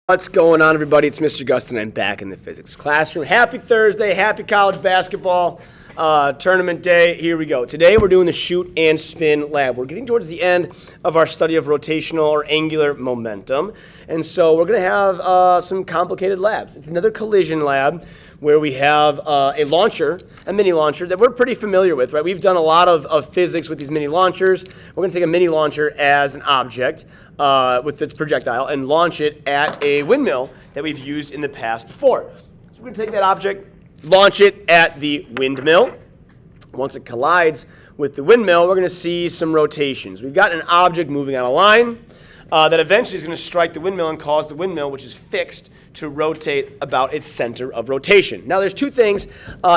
What's going on, everybody? It's Mr. Gustin. I'm back in the physics classroom. Happy Thursday. Happy college basketball tournament day. Here we go. Today we're doing the shoot and spin lab. We're getting towards the end of our study of rotational or angular momentum. And so we're going to have some complicated labs. It's another collision lab where we have a launcher, a mini launcher that we're pretty familiar with, right? We've done a lot of physics with these mini launchers. We're going to take a mini launcher as an object with its projectile and launch it at a windmill that we've used in the past before. So we're going to take that object, launch it at the windmill. Once it collides with the windmill, we're going to see some rotations. We've got an object moving on a line that eventually is going to strike the windmill and cause the windmill, which is fixed, to rotate about its center of rotation. Now, there's two things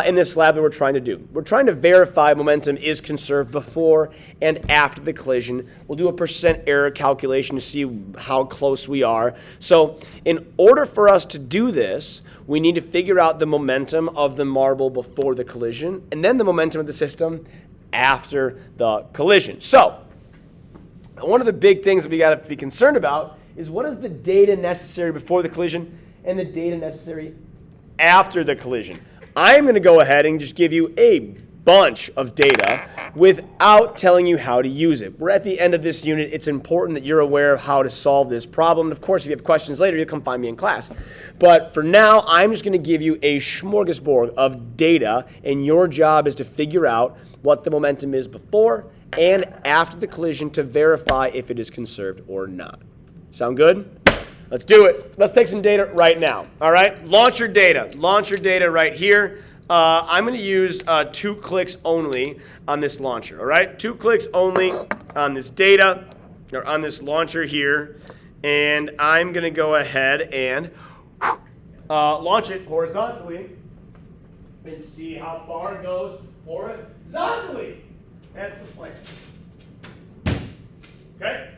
in this lab that we're trying to do. We're trying to verify momentum is conserved before and after the collision. We'll do a percent error calculation to see how close we are. So in order for us to do this, we need to figure out the momentum of the marble before the collision and then the momentum of the system after the collision. So one of the big things that we got to be concerned about is what is the data necessary before the collision and the data necessary after the collision. I'm going to go ahead and just give you a bunch of data without telling you how to use it. We're at the end of this unit. It's important that you're aware of how to solve this problem. Of course, if you have questions later, you'll come find me in class. But for now, I'm just going to give you a smorgasbord of data, and your job is to figure out what the momentum is before and after the collision to verify if it is conserved or not. Sound good? Let's do it. Let's take some data right now. All right, launch your data. Launch your data right here. I'm going to use 2 clicks only on this launcher. All right, 2 clicks only on this data or on this launcher here, and I'm going to go ahead and launch it horizontally and see how far it goes horizontally. That's the plan. Okay,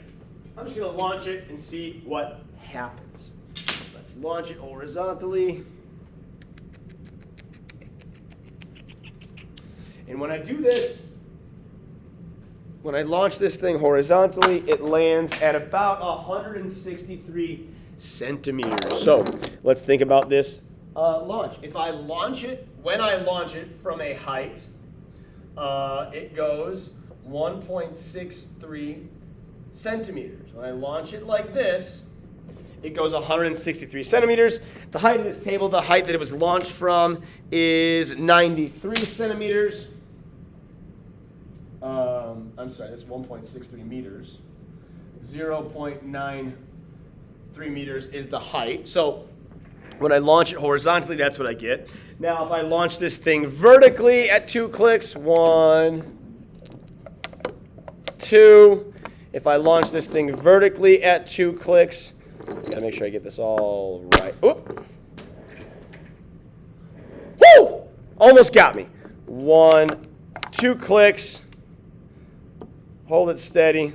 I'm just going to launch it and see what happens. Let's launch it horizontally. And when I do this, when I launch this thing horizontally, it lands at about 163 centimeters. So let's think about this launch. If I launch it, when I launch it from a height, it goes 1.63 centimeters. When I launch it like this, it goes 163 centimeters. The height of this table, the height that it was launched from, is 93 centimeters. I'm sorry, that's 1.63 meters. 0.93 meters is the height. So when I launch it horizontally, that's what I get. Now, if I launch this thing vertically at 2 clicks, 1, 2. If I launch this thing vertically at 2 clicks, gotta make sure I get this all right. Oop. Woo! Almost got me. 1, 2 clicks. Hold it steady.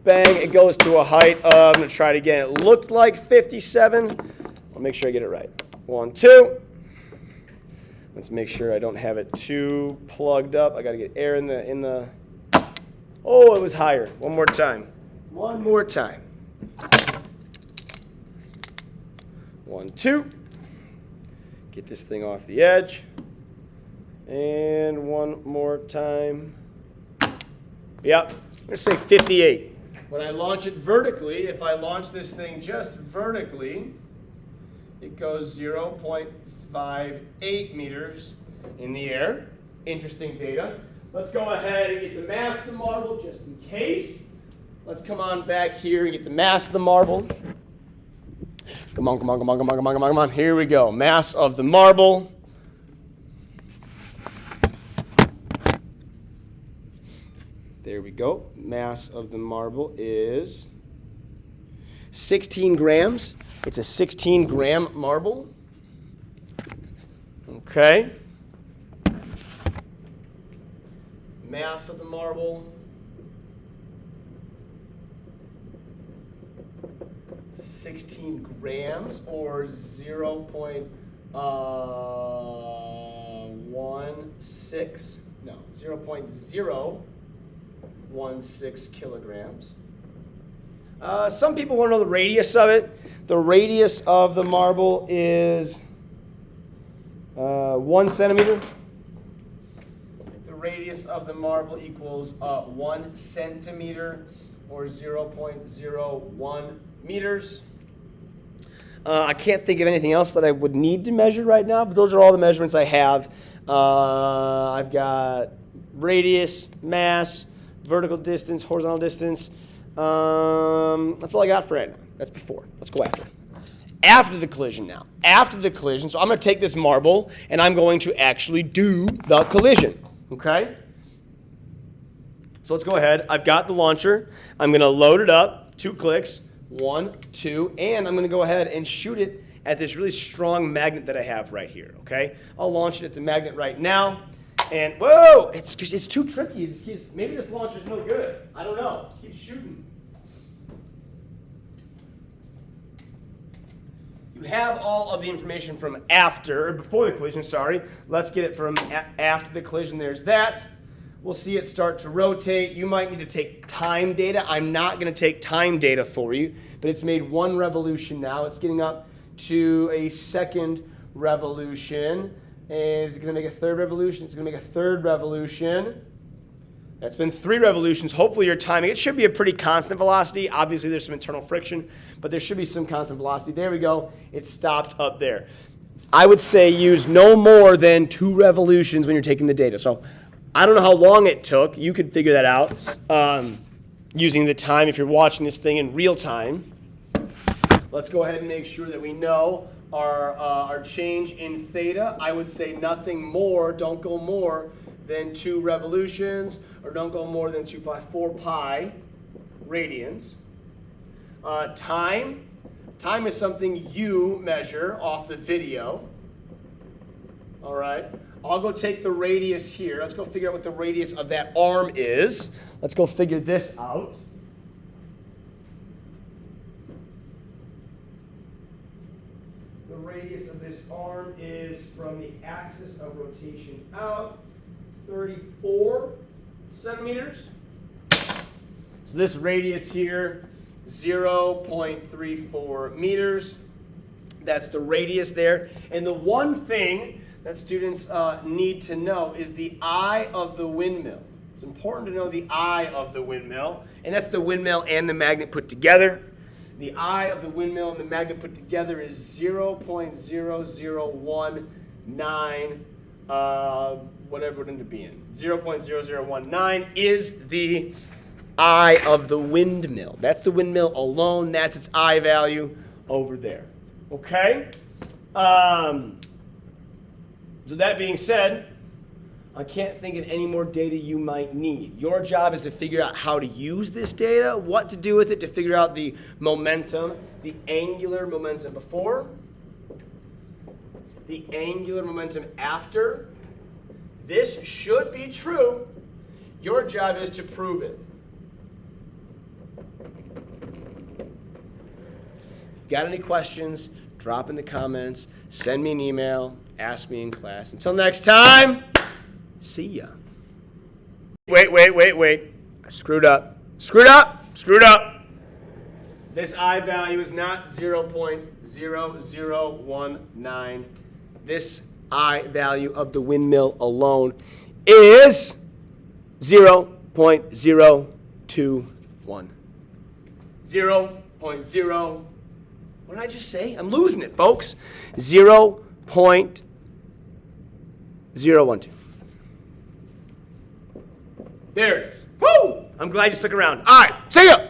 Bang, it goes to a height of, I'm gonna try it again. It looked like 57. I'll make sure I get it right. 1, 2. Let's make sure I don't have it too plugged up. I gotta get air in the. Oh, it was higher. One more time. One more time. 1, 2. Get this thing off the edge. And one more time. Yep, I'm gonna say 58. When I launch it vertically, if I launch this thing just vertically, it goes 0.58 meters in the air. Interesting data. Let's go ahead and get the mass of the marble just in case. Let's come on back here and get the mass of the marble. Come on, come on, come on, come on, come on, come on, come on. Here we go. Mass of the marble. There we go. Mass of the marble is 16 grams. It's a 16-gram marble. Okay. Mass of the marble. 16 grams or 0.16 0.016 kilograms. Some people want to know the radius of it. The radius of the marble is 1 centimeter. The radius of the marble equals 1 centimeter, or 0.01 meters. I can't think of anything else that I would need to measure right now, but those are all the measurements I have. I've got radius, mass, vertical distance, horizontal distance. That's all I got for right now. That's before. Let's go after. After the collision now. After the collision, so I'm going to take this marble and I'm going to actually do the collision. Okay? So let's go ahead. I've got the launcher. I'm going to load it up. 2 clicks. 1, 2, and I'm going to go ahead and shoot it at this really strong magnet that I have right here. Okay? I'll launch it at the magnet right now. And whoa! It's too tricky. Maybe this launcher's no good. I don't know. Keep shooting. You have all of the information from before the collision, sorry. Let's get it from after the collision. There's that. We'll see it start to rotate. You might need to take time data. I'm not going to take time data for you, but it's made 1 revolution now. It's getting up to a 2nd revolution, and it's going to make a 3rd revolution. It's going to make a 3rd revolution. That's been 3 revolutions. Hopefully your timing, it should be a pretty constant velocity. Obviously there's some internal friction, but there should be some constant velocity. There we go. It stopped up there. I would say use no more than 2 revolutions when you're taking the data. So I don't know how long it took. You could figure that out using the time if you're watching this thing in real time. Let's go ahead and make sure that we know our change in theta. I would say nothing more. Don't go more than 2 revolutions, or don't go more than 4 pi radians. Time is something you measure off the video. All right. I'll go take the radius here. Let's go figure out what the radius of that arm is. Let's go figure this out. The radius of this arm is from the axis of rotation out 34 centimeters. So this radius here, 0.34 meters. That's the radius there. And the one thing that students need to know is the eye of the windmill. It's important to know the eye of the windmill, and that's the windmill and the magnet put together. The eye of the windmill and the magnet put together is 0.0019, whatever it would end up being. 0.0019 is the eye of the windmill. That's the windmill alone. That's its eye value over there. Okay? So that being said, I can't think of any more data you might need. Your job is to figure out how to use this data, what to do with it to figure out the momentum, the angular momentum before, the angular momentum after. This should be true. Your job is to prove it. If you've got any questions, drop in the comments, send me an email, ask me in class. Until next time, see ya. Wait. I screwed up. This I value is not 0.0019. This I value of the windmill alone is 0.021. 0.0. What did I just say? I'm losing it, folks. 0.012. There it is. Woo! I'm glad you stuck around. All right, see ya.